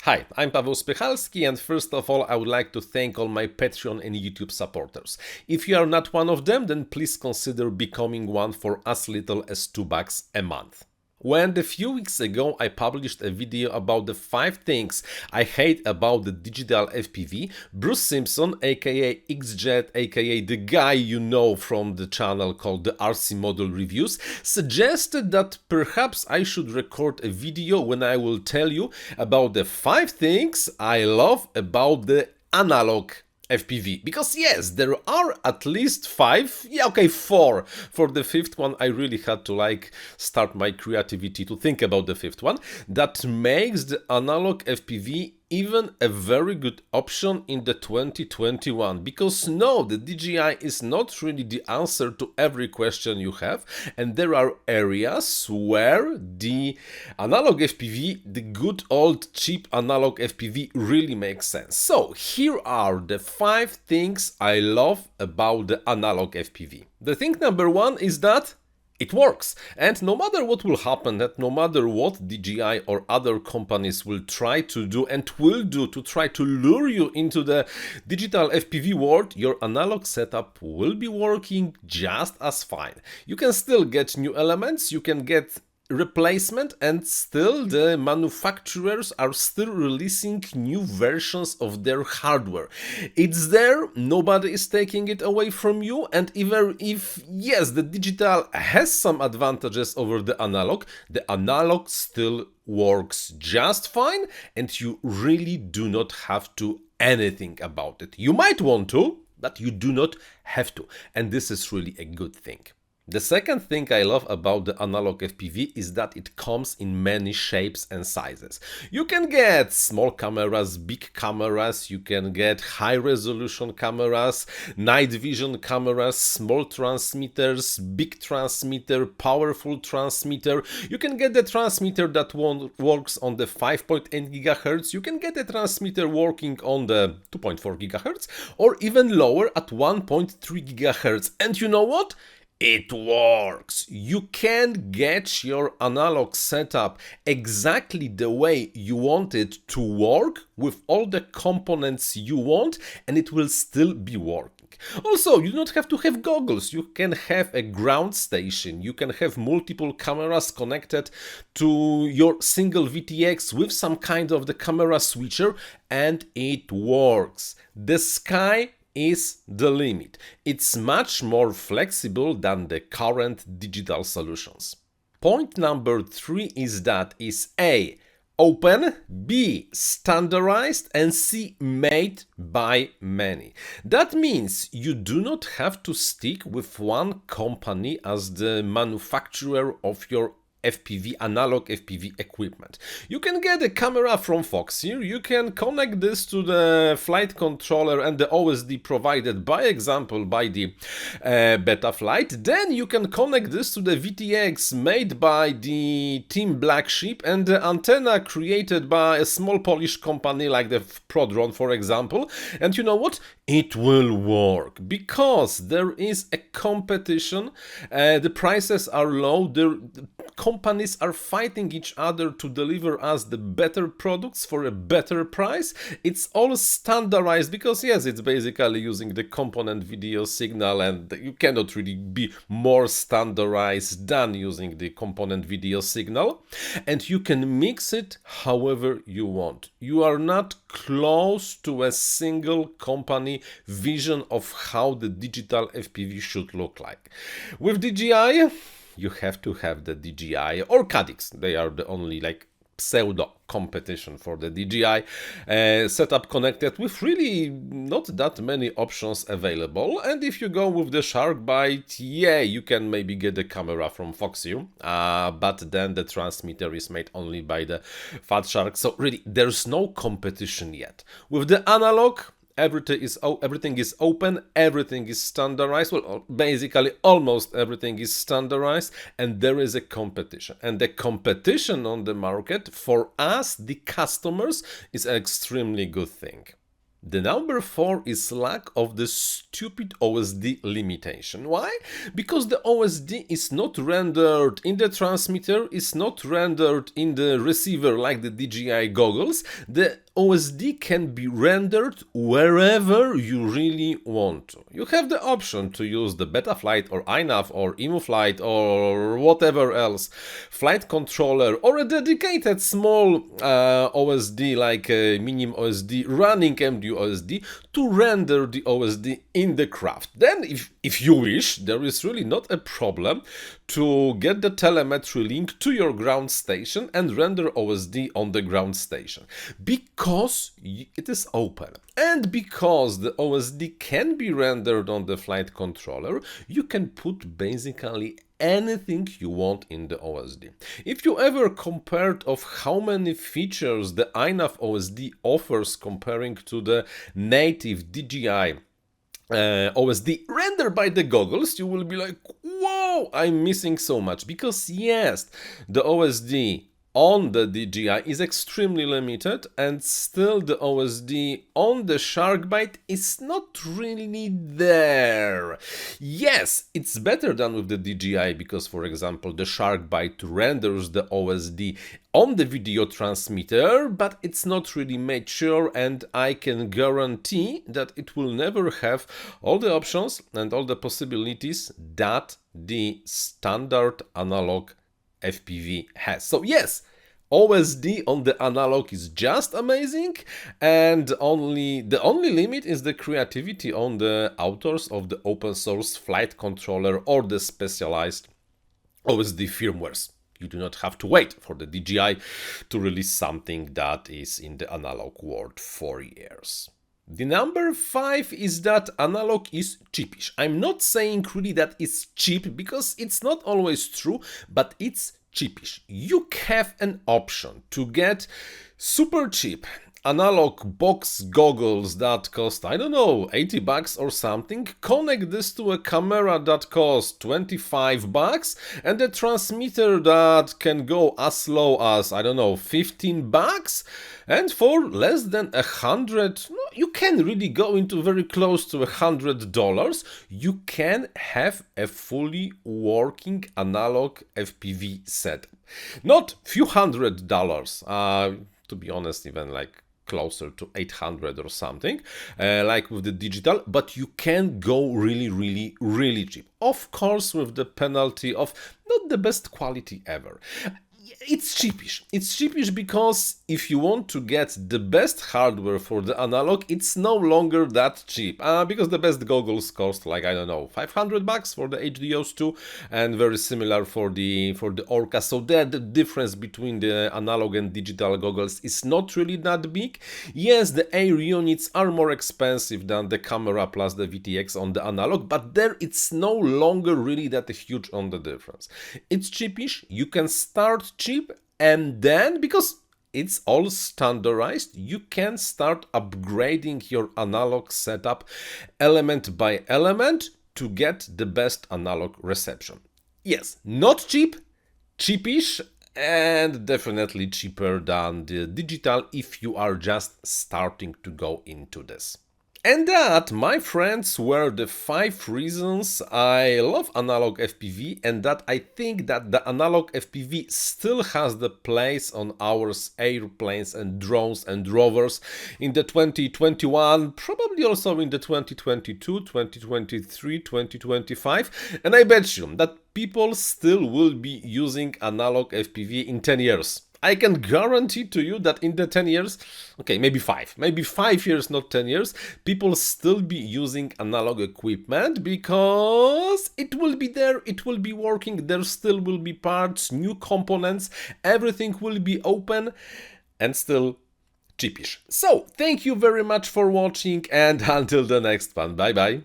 Hi, I'm Paweł Spychalski, and first of all, I would like to thank all my Patreon and YouTube supporters. If you are not one of them, then please consider becoming one for as little as $2 a month. When a few weeks ago I published a video about the 5 things I hate about the digital FPV, Bruce Simpson, aka XJet, aka the guy you know from the channel called the RC Model Reviews, suggested that perhaps I should record a video when I will tell you about the 5 things I love about the analog FPV. Because yes, there are at least 5, 4. For the 5th one I really had to start my creativity to think about the 5th one. That makes the analog FPV even a very good option in the 2021, because no, the DJI is not really the answer to every question you have, and there are areas where the analog FPV, the good old cheap analog FPV, really makes sense. So here are the 5 things I love about the analog FPV. The thing number 1 is that it works, and no matter what will happen, and no matter what DJI or other companies will try to do and will do to try to lure you into the digital FPV world, your analog setup will be working just as fine. You can still get new elements, you can get replacement, and still the manufacturers are still releasing new versions of their hardware. It's there, nobody is taking it away from you, and even if, yes, the digital has some advantages over the analog still works just fine, and you really do not have to anything about it. You might want to, but you do not have to, and this is really a good thing. The second thing I love about the analog FPV is that it comes in many shapes and sizes. You can get small cameras, big cameras, you can get high resolution cameras, night vision cameras, small transmitters, big transmitter, powerful transmitter. You can get the transmitter that works on the 5.8 GHz, you can get a transmitter working on the 2.4 GHz, or even lower at 1.3 GHz. And you know what? It works! You can get your analog setup exactly the way you want it to work with all the components you want, and it will still be working. Also, you don't have to have goggles, you can have a ground station, you can have multiple cameras connected to your single VTX with some kind of the camera switcher, and it works. The sky is the limit. It's much more flexible than the current digital solutions. Point number 3 is that is A, open, B, standardized, and C, made by many. That means you do not have to stick with one company as the manufacturer of your FPV, analog FPV equipment. You can get a camera from Foxy, you can connect this to the flight controller and the OSD provided by example by the Betaflight. Then you can connect this to the VTX made by the Team Black Sheep and the antenna created by a small Polish company like the Prodrone, for example. And you know what? It will work because there is a competition, the prices are low, the companies are fighting each other to deliver us the better products for a better price. It's all standardized because yes, it's basically using the component video signal, and you cannot really be more standardized than using the component video signal, and you can mix it however you want. You are not close to a single company vision of how the digital FPV should look like. With DJI, you have to have the DJI or Cadix. They are the only pseudo competition for the DJI setup connected with really not that many options available. And if you go with the Shark Bite, yeah, you can maybe get the camera from Foxy, but then the transmitter is made only by the Fat Shark. So really, there's no competition yet. With the analog, everything is open, everything is standardized. Well, basically almost everything is standardized, and there is a competition. And the competition on the market for us, the customers, is an extremely good thing. The number 4 is lack of the stupid OSD limitation. Why? Because the OSD is not rendered in the transmitter, is not rendered in the receiver like the DJI goggles. The OSD can be rendered wherever you really want to. You have the option to use the Betaflight or iNav or EmuFlight or whatever else, flight controller or a dedicated small OSD like a Minim OSD running MDU OSD to render the OSD in the craft. Then if you wish, there is really not a problem to get the telemetry link to your ground station and render OSD on the ground station, because it is open and because the OSD can be rendered on the flight controller. You can put basically anything you want in the OSD. If you ever compared of how many features the iNav OSD offers comparing to the native DJI OSD rendered by the goggles, you will be like, whoa, I'm missing so much. Because yes, the OSD on the DJI is extremely limited, and still the OSD on the Sharkbite is not really there. Yes, it's better than with the DJI because, for example, the Sharkbite renders the OSD on the video transmitter, but it's not really mature, and I can guarantee that it will never have all the options and all the possibilities that the standard analog FPV has. So yes, OSD on the analog is just amazing, and the only limit is the creativity on the authors of the open source flight controller or the specialized OSD firmwares. You do not have to wait for the DJI to release something that is in the analog world for years. The number 5 is that analog is cheapish. I'm not saying really that it's cheap, because it's not always true, but it's cheapish. You have an option to get super cheap analog box goggles that cost, I don't know, $80 or something, connect this to a camera that costs $25, and a transmitter that can go as low as, I don't know, $15, and for less than $100, you can really go into very close to $100, you can have a fully working analog FPV setup. Not few $100, to be honest, even like closer to 800 or something, like with the digital, but you can go really cheap. Of course, with the penalty of not the best quality ever. It's cheapish. It's cheapish because if you want to get the best hardware for the analog, it's no longer that cheap. Because the best goggles cost like, I don't know, $500 for the HDOs 2, and very similar for the Orca. So the difference between the analog and digital goggles is not really that big. Yes, the air units are more expensive than the camera plus the VTX on the analog, but there it's no longer really that huge on the difference. It's cheapish. You can start cheap, and then, because it's all standardized, you can start upgrading your analog setup element by element to get the best analog reception. Yes, not cheap, cheapish, and definitely cheaper than the digital if you are just starting to go into this. And that, my friends, were the 5 reasons I love analog FPV, and that I think that the analog FPV still has the place on our airplanes and drones and rovers in the 2021, probably also in the 2022, 2023, 2025, and I bet you that people still will be using analog FPV in 10 years. I can guarantee to you that in the 10 years, okay, maybe 5 years, not 10 years, people still be using analog equipment because it will be there, it will be working, there still will be parts, new components, everything will be open and still cheapish. So, thank you very much for watching, and until the next one, bye bye.